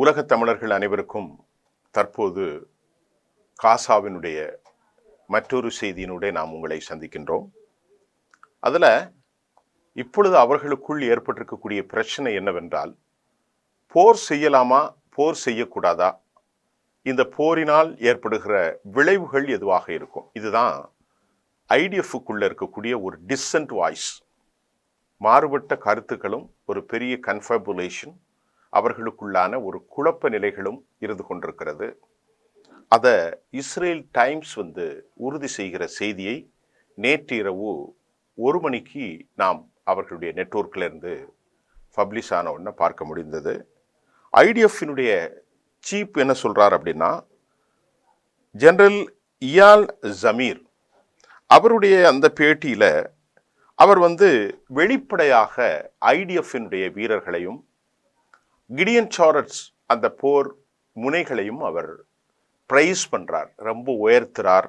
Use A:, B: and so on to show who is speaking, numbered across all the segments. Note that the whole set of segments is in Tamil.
A: உலகத் தமிழர்கள் அனைவருக்கும் தற்போது காசாவினுடைய மற்றொரு செய்தியினுடைய நாம் உங்களை சந்திக்கின்றோம். அதில் இப்பொழுது அவர்களுக்குள் ஏற்பட்டிருக்கக்கூடிய பிரச்சனை என்னவென்றால், போர் செய்யலாமா, போர் செய்யக்கூடாதா, இந்த போரினால் ஏற்படுகிற விளைவுகள் எதுவாக இருக்கும். இதுதான் ஐடிஎஃப்க்குள்ள இருக்கக்கூடிய ஒரு டிசன்ட் வாய்ஸ். மாறுபட்ட கருத்துக்களும் ஒரு பெரிய கன்ஃபபுலேஷன், அவர்களுக்குள்ளான ஒரு குழப்ப நிலைகளும் இருந்து கொண்டிருக்கிறது. அதை இஸ்ரேல் டைம்ஸ் உறுதி செய்கிற செய்தியை நேற்று இரவு 1 மணிக்கு நாம் அவர்களுடைய நெட்வொர்க்கில் இருந்து பப்ளிஷ் ஆன உடனே பார்க்க முடிந்தது. ஐடிஎஃபினுடைய சீப் என்ன சொல்றார் அப்படின்னா, ஜெனரல் இயால் ஜமீர் அவருடைய அந்த பேட்டியில அவர் வெளிப்படையாக ஐடிஎஃபினுடைய வீரர்களையும் கிடியன் சாரட்ஸ் அந்த போர் முனைகளையும் அவர் பிரைஸ் பண்றார், ரொம்ப உயர்த்துறார்.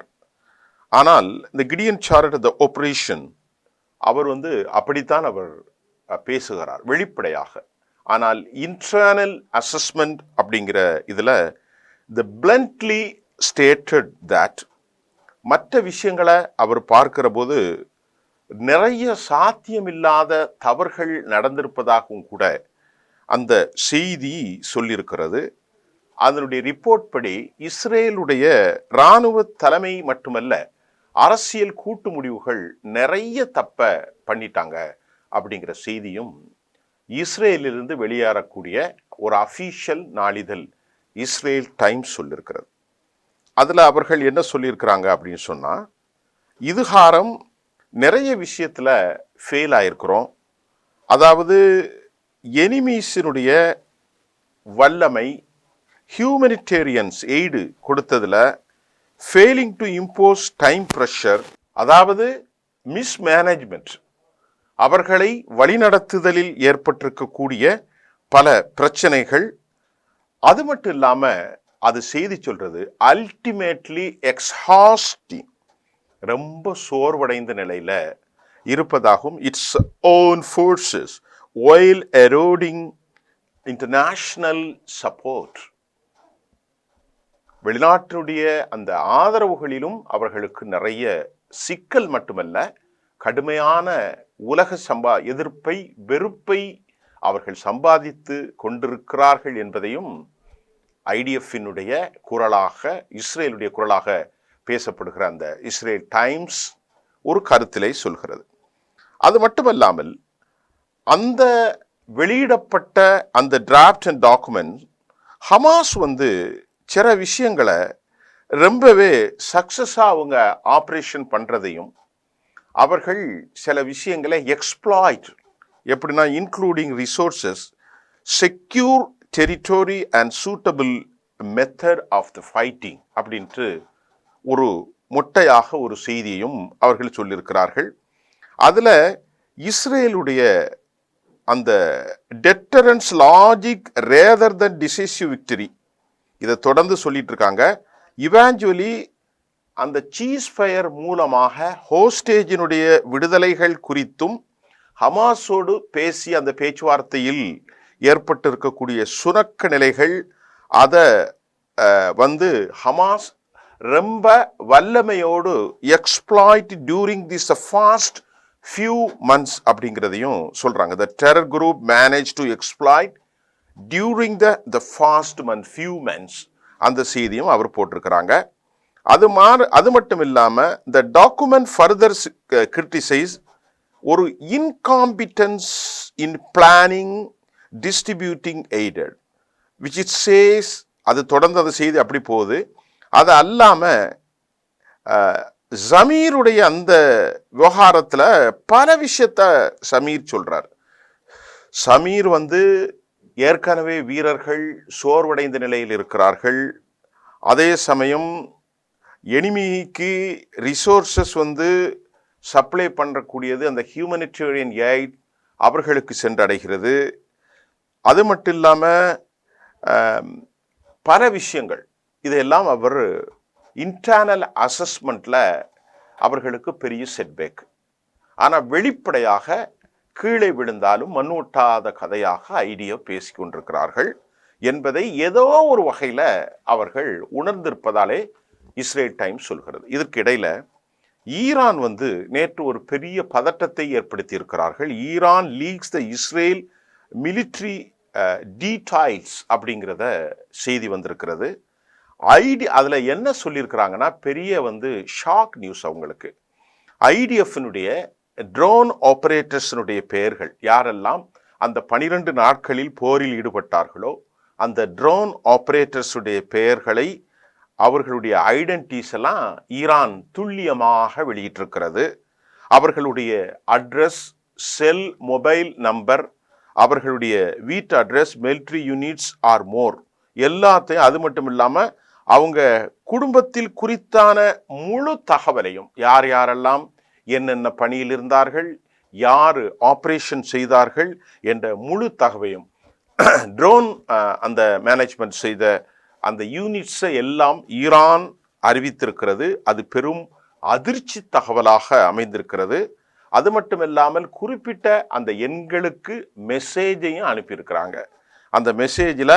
A: ஆனால் இந்த கிடியன் சாரட் அந்த ஆபரேஷன் அவர் அப்படித்தான் அவர் பேசுகிறார் வெளிப்படையாக. ஆனால் இன்டர்னல் அசஸ்மெண்ட் அப்படிங்கிற இதுல தி பிளண்ட்லி ஸ்டேட்டட் தட் மற்ற விஷயங்களை அவர் பார்க்கிற போது நிறைய சாத்தியமில்லாத தவறுகள் நடந்திருப்பதாகவும் கூட அந்த செய்தி சொல்லியிருக்கிறது. அதனுடைய ரிப்போர்ட் படி இஸ்ரேலுடைய இராணுவ தலைமை மட்டுமல்ல, அரசியல் கூட்டு முடிவுகள் நிறைய தப்ப பண்ணிட்டாங்க அப்படிங்கிற செய்தியும் இஸ்ரேலிலிருந்து வெளியேறக்கூடிய ஒரு அஃபீஷியல் நாளிதழ் இஸ்ரேல் டைம்ஸ் சொல்லியிருக்கிறது. அதில் அவர்கள் என்ன சொல்லியிருக்கிறாங்க அப்படின்னு சொன்னால், இதுகாரம் நிறைய விஷயத்தில் ஃபெயில் ஆயிருக்கிறோம். அதாவது எனிமீஸினுடைய வல்லமை, ஹியூமனிடேரியன்ஸ் எய்டு கொடுத்ததில் failing to impose time pressure, அதாவது மிஸ்மேனேஜ்மெண்ட், அவர்களை வழிநடத்துதலில் ஏற்பட்டிருக்கக்கூடிய பல பிரச்சனைகள். அது மட்டும் இல்லாமல் அது செய்தி சொல்றது அல்டிமேட்லி எக்ஸாஸ்டிங், ரொம்ப சோர்வடைந்த நிலையில இருப்பதாகவும், its own forces while eroding international support, வெளிநாட்டுடைய அந்த ஆதரவுகளிலும் அவர்களுக்கு நிறைய சிக்கல் மட்டுமல்ல, கடுமையான உலக எதிர்ப்பை, வெறுப்பை அவர்கள் சம்பாதித்து கொண்டிருக்கிறார்கள் என்பதையும் ஐடிஎஃபினுடைய குரலாக, இஸ்ரேலுடைய குரலாக பேசப்படுகிற அந்த இஸ்ரேல் டைம்ஸ் ஒரு கருத்திலே சொல்கிறது. அது மட்டுமல்லாமல் அந்த வெளியிடப்பட்ட அந்த டிராஃப்ட் அண்ட் டாக்குமெண்ட் ஹமாஸ் சில விஷயங்களை ரொம்பவே சக்சஸாக அவங்க ஆப்ரேஷன் பண்ணுறதையும், அவர்கள் சில விஷயங்களை எக்ஸ்ப்ளாய்ட், எப்படின்னா including resources, secure territory and suitable method of the fighting அப்படின்ட்டு ஒரு மொட்டையாக ஒரு செய்தியையும் அவர்கள் சொல்லியிருக்கிறார்கள். அதில் இஸ்ரேலுடைய அந்த deterrence logic rather than decisive victory, இதை தொடர்ந்து சொல்லிட்டு இருக்காங்க. இவாஞ்சுவலி அந்த சீஸ் ஃபயர் மூலமாக ஹோஸ்டேஜினுடைய விடுதலைகள் குறித்தும் ஹமாஸோடு பேசி அந்த பேச்சுவார்த்தையில் ஏற்பட்டிருக்கக்கூடிய சுணக்க நிலைகள், அதை ஹமாஸ் ரொம்ப வல்லமையோடு exploit during this fast few months அப்படிங்கிறதையும் சொல்றாங்க. The terror group managed to exploit during the fast month, few months, அந்த செய்தியும் அவர் போட்டிருக்கிறாங்க. அது மட்டும் இல்லாம the document further criticize ஒரு incompetence in planning, distributing aided, which it says, அது தொடர்ந்து அந்த செய்தி அப்படி போகுது. அது அல்லாம ஜமீருடைய அந்த விவகாரத்தில் பல விஷயத்த சமீர் சொல்றார். சமீர் ஏற்கனவே வீரர்கள் சோர்வடைந்த நிலையில் இருக்கிறார்கள். அதே சமயம் எனிமிக்கு ரிசோர்சஸ் சப்ளை பண்ணக்கூடியது அந்த ஹியூமனிடேரியன் எய்ட் அவர்களுக்கு சென்றடைகிறது. அது மட்டும் இல்லாமல் பல விஷயங்கள், இதையெல்லாம் அவர் இன்டர்னல் அசஸ்மெண்ட்ல அவர்களுக்கு பெரிய செட்பேக். ஆனால் வெளிப்படையாக கீழே விழுந்தாலும் மண்ணூட்டாத கதையாக ஐடியா பேசிக்கொண்டிருக்கிறார்கள். என்பதை ஏதோ ஒரு வகையில அவர்கள் உணர்ந்திருப்பதாலே இஸ்ரேல் டைம்ஸ் சொல்கிறது. இதற்கு இடையில ஈரான் நேற்று ஒரு பெரிய பதட்டத்தை ஏற்படுத்தி இருக்கிறார்கள். Iran leaks the Israel military details அப்படிங்கிறத செய்தி வந்திருக்கிறது. அதுல என்ன சொல்லியிருக்கிறாங்கன்னா, பெரிய ஷாக் நியூஸ் அவங்களுக்கு. ஐடிஎஃப்னுடைய ட்ரோன் ஆபரேட்டர்ஸினுடைய பெயர்கள், யாரெல்லாம் அந்த 12 நாட்களில் போரில் ஈடுபட்டார்களோ அந்த ட்ரோன் ஆபரேட்டர்ஸுடைய பெயர்களை, அவர்களுடைய ஐடென்டிட்டிஸ் எல்லாம் ஈரான் துல்லியமாக வெளியிட்டிருக்கிறது. அவர்களுடைய அட்ரஸ், செல், மொபைல் நம்பர், அவர்களுடைய வீட்டு அட்ரஸ், மிலிட்ரி யூனிட்ஸ் ஆர் மோர் எல்லாத்தையும், அது மட்டும் இல்லாமல் அவங்க குடும்பத்தில் குறித்தான முழு தகவலையும், யார் யாரெல்லாம் என்னென்ன பணியில் இருந்தார்கள், யார் ஆபரேஷன் செய்தார்கள் என்ற முழு தகவலையும் ட்ரோன் அந்த மேனேஜ்மெண்ட் செய்த அந்த யூனிட்ஸை எல்லாம் ஈரான் அறிவித்திருக்கிறது. அது பெரும் அதிர்ச்சி தகவலாக அமைந்திருக்கிறது. அது மட்டும் இல்லாமல் குறிப்பிட்ட அந்த எண்களுக்கு மெசேஜையும் அனுப்பியிருக்கிறாங்க. அந்த மெசேஜில்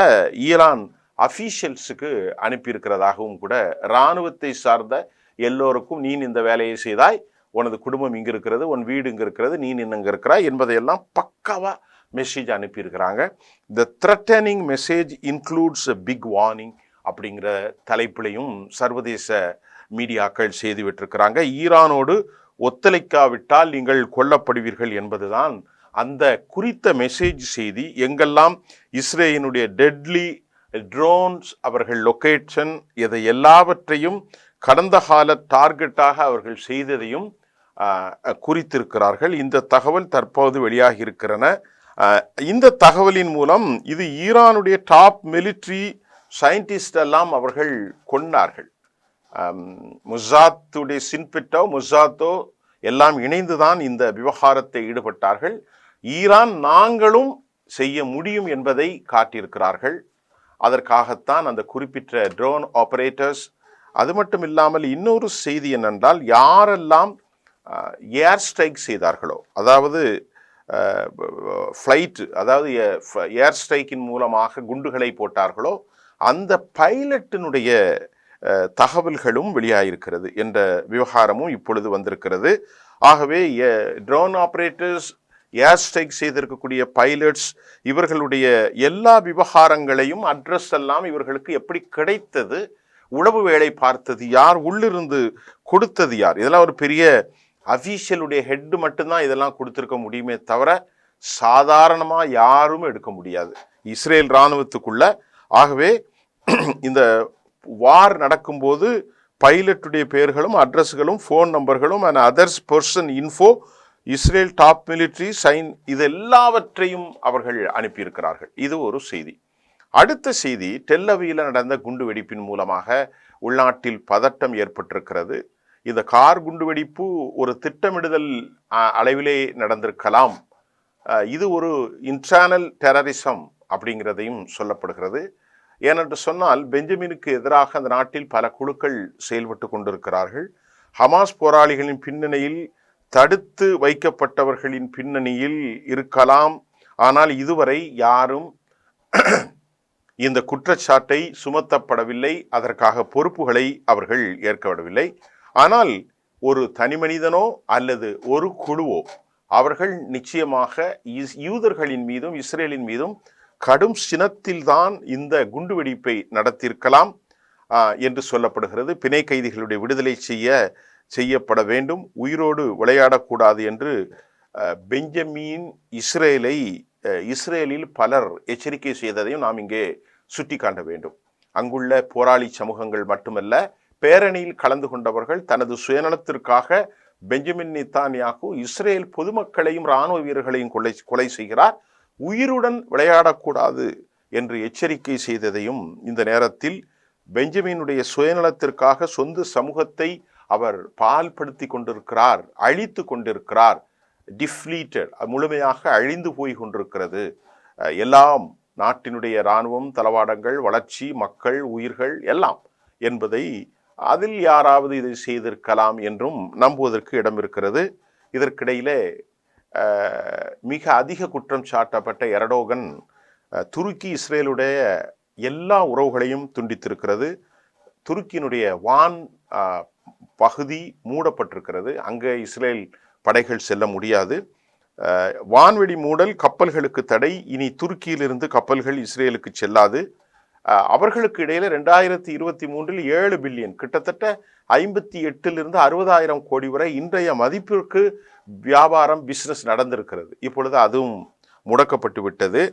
A: ஈரான் அஃபீஷியல்ஸுக்கு அனுப்பியிருக்கிறதாகவும் கூட, இராணுவத்தை சார்ந்த எல்லோருக்கும் நீ இந்த வேலையை செய்தாய், உனது குடும்பம் இங்கே இருக்கிறது, உன் வீடு இங்கே இருக்கிறது, நீ இங்கே இருக்கிறாய் என்பதையெல்லாம் பக்காவாக மெசேஜ் அனுப்பியிருக்கிறாங்க. The threatening message includes a big warning அப்படிங்கிற தலைப்பிலையும் சர்வதேச மீடியாக்கள் செய்து விட்டிருக்கிறாங்க. ஈரானோடு ஒத்துழைக்காவிட்டால் நீங்கள் கொல்லப்படுவீர்கள் என்பதுதான் அந்த குறித்த மெசேஜ் செய்தி. எங்கெல்லாம் இஸ்ரேலினுடைய டெட்லி ட்ரோன்ஸ் அவர்கள் லொகேஷன், இதை எல்லாவற்றையும் கடந்த கால டார்கெட்டாக அவர்கள் செய்ததையும் குறித்திருக்கிறார்கள். இந்த தகவல் தற்போது வெளியாகி இருக்கிறன. இந்த தகவலின் மூலம் இது ஈரானுடைய டாப் மிலிட்ரி சயின்டிஸ்ட் எல்லாம் அவர்கள் கொண்டார்கள். முசாத்துடைய சின்பிட்டோ, முசாத்தோ எல்லாம் இணைந்துதான் இந்த விவகாரத்தை ஈடுபட்டார்கள். ஈரான் நாங்களும் செய்ய முடியும் என்பதை காட்டியிருக்கிறார்கள். அதற்காகத்தான் அந்த குறிப்பிட்ட ட்ரோன் ஆபரேட்டர்ஸ். அது மட்டும் இல்லாமல் இன்னொரு செய்தி என்னென்றால், யாரெல்லாம் ஏர் ஸ்ட்ரைக் செய்தார்களோ, அதாவது ஃப்ளைட், அதாவது ஏர் ஸ்ட்ரைக்கின் மூலமாக குண்டுகளை போட்டார்களோ, அந்த பைலட்டினுடைய தகவல்களும் வெளியாகிருக்கிறது என்ற விவகாரமும் இப்பொழுது வந்திருக்கிறது. ஆகவே ட்ரோன் ஆபரேட்டர்ஸ், ஏர் ஸ்ட்ரைக் செய்திருக்கக்கூடிய பைலட்ஸ், இவர்களுடைய எல்லா விவகாரங்களையும், அட்ரஸ் எல்லாம் இவர்களுக்கு எப்படி கிடைத்தது, உளவு வேலை பார்த்தது யார், உள்ளிருந்து கொடுத்தது யார், இதெல்லாம் ஒரு பெரிய அஃபீஷியலுடைய ஹெட் மட்டும்தான் இதெல்லாம் கொடுத்துருக்க முடியுமே தவிர சாதாரணமாக யாரும் எடுக்க முடியாது இஸ்ரேல் இராணுவத்துக்குள்ள. ஆகவே இந்த வார் நடக்கும்போது பைலட்டுடைய பெயர்களும் அட்ரஸ்களும் ஃபோன் நம்பர்களும் and others person info, Israel top military sign, இது எல்லாவற்றையும் அவர்கள் அனுப்பியிருக்கிறார்கள். இது ஒரு செய்தி. அடுத்த செய்தி, டெல் அவீவில் நடந்த குண்டு வெடிப்பின் மூலமாக உள்நாட்டில் பதட்டம் ஏற்பட்டிருக்கிறது. இந்த கார் குண்டுவெடிப்பு ஒரு திட்டமிடுதல் அளவிலே நடந்திருக்கலாம். இது ஒரு இன்டர்னல் டெரரிசம் அப்படிங்கிறதையும் சொல்லப்படுகிறது. ஏனென்று சொன்னால், பெஞ்சமினுக்கு எதிராக அந்த நாட்டில் பல குழுக்கள் செயல்பட்டு கொண்டிருக்கிறார்கள். ஹமாஸ் போராளிகளின் பின்னணியில், தடுத்து வைக்கப்பட்டவர்களின் பின்னணியில் இருக்கலாம். ஆனால் இதுவரை யாரும் இந்த குற்றச்சாட்டை சுமத்தப்படவில்லை, அதற்காக பொறுப்புகளை அவர்கள் ஏற்கப்படவில்லை. ஆனால் ஒரு தனி மனிதனோ அல்லது ஒரு குழுவோ அவர்கள் நிச்சயமாக யூதர்களின் மீதும் இஸ்ரேலின் மீதும் கடும் சினத்தில்தான் இந்த குண்டுவெடிப்பை நடத்தியிருக்கலாம் என்று சொல்லப்படுகிறது. பிணை கைதிகளுடைய விடுதலை செய்யப்பட வேண்டும், உயிரோடு விளையாடக்கூடாது என்று பெஞ்சமின் இஸ்ரேலில் பலர் எச்சரிக்கை செய்ததையும் நாம் இங்கே சுட்டி காட்ட வேண்டும். அங்குள்ள போராளி சமூகங்கள் மட்டுமல்ல, பேரணியில் கலந்து கொண்டவர்கள் தனது சுயநலத்திற்காக பெஞ்சமின் நெத்தன்யாகு இஸ்ரேல் பொதுமக்களையும் இராணுவ வீரர்களையும் கொலை செய்கிறார், உயிருடன் விளையாடக்கூடாது என்று எச்சரிக்கை செய்ததையும் இந்த நேரத்தில் பெஞ்சமினுடைய சுயநலத்திற்காக சொந்த சமூகத்தை அவர் பால்படுத்தி கொண்டிருக்கிறார், அழித்து கொண்டிருக்கிறார், டிஃப்ளீட்டட், முழுமையாக அழிந்து போய் கொண்டிருக்கிறது. எல்லாம் நாட்டினுடைய இராணுவம், தளவாடங்கள், வளர்ச்சி, மக்கள், உயிர்கள் எல்லாம் என்பதை அதில் யாராவது இதை செய்திருக்கலாம் என்றும் நம்புவதற்கு இடம் இருக்கிறது. இதற்கிடையிலே மிக அதிக குற்றம் சாட்டப்பட்ட எர்டோகன் துருக்கி இஸ்ரேலுடைய எல்லா உறவுகளையும் துண்டித்திருக்கிறது. துருக்கியினுடைய வான் பகுதி மூடப்பட்டிருக்கிறது. அங்கே இஸ்ரேல் படைகள் செல்ல முடியாது. வான்வெளி மூடல், கப்பல்களுக்கு தடை. இனி துருக்கியிலிருந்து கப்பல்கள் இஸ்ரேலுக்கு செல்லாது. அவர்களுக்கு இடையில 2023 7 பில்லியன், கிட்டத்தட்ட 58 60,000 கோடி வரை இன்றைய மதிப்பிற்கு வியாபாரம், பிசினஸ் நடந்திருக்கிறது. இப்பொழுது அதுவும் முடக்கப்பட்டு விட்டது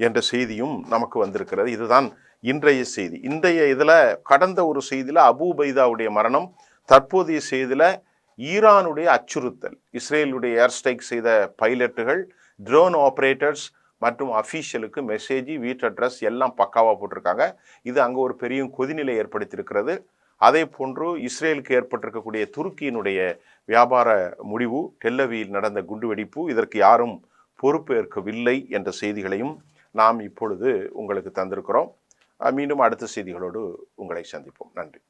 A: என்ற செய்தியும் நமக்கு வந்திருக்கிறது. இதுதான் இன்றைய செய்தி. இன்றைய இதுல கடந்த ஒரு செய்தியில அபு உபைதாவுடைய மரணம், தற்போதைய செய்தியில ஈரானுடைய அச்சுறுத்தல், இஸ்ரேலுடைய ஏர் ஸ்ட்ரைக் செய்த பைலட்டுகள், ட்ரோன் ஆபரேட்டர்ஸ் மற்றும் அஃபீஷியலுக்கு மெசேஜ், வீட் அட்ரஸ் எல்லாம் பக்காவாக போட்டிருக்காங்க. இது அங்கே ஒரு பெரிய கொதிநிலை ஏற்படுத்தியிருக்கிறது. அதே போன்று இஸ்ரேலுக்கு ஏற்பட்டிருக்கக்கூடிய துருக்கியினுடைய வியாபார முடிவு, டெல்லவியில் நடந்த குண்டுவெடிப்பு, இதற்கு யாரும் பொறுப்பேற்கவில்லை என்ற செய்திகளையும் நாம் இப்பொழுது உங்களுக்கு தந்திருக்கிறோம். மீண்டும் அடுத்த செய்திகளோடு உங்களை சந்திப்போம். நன்றி.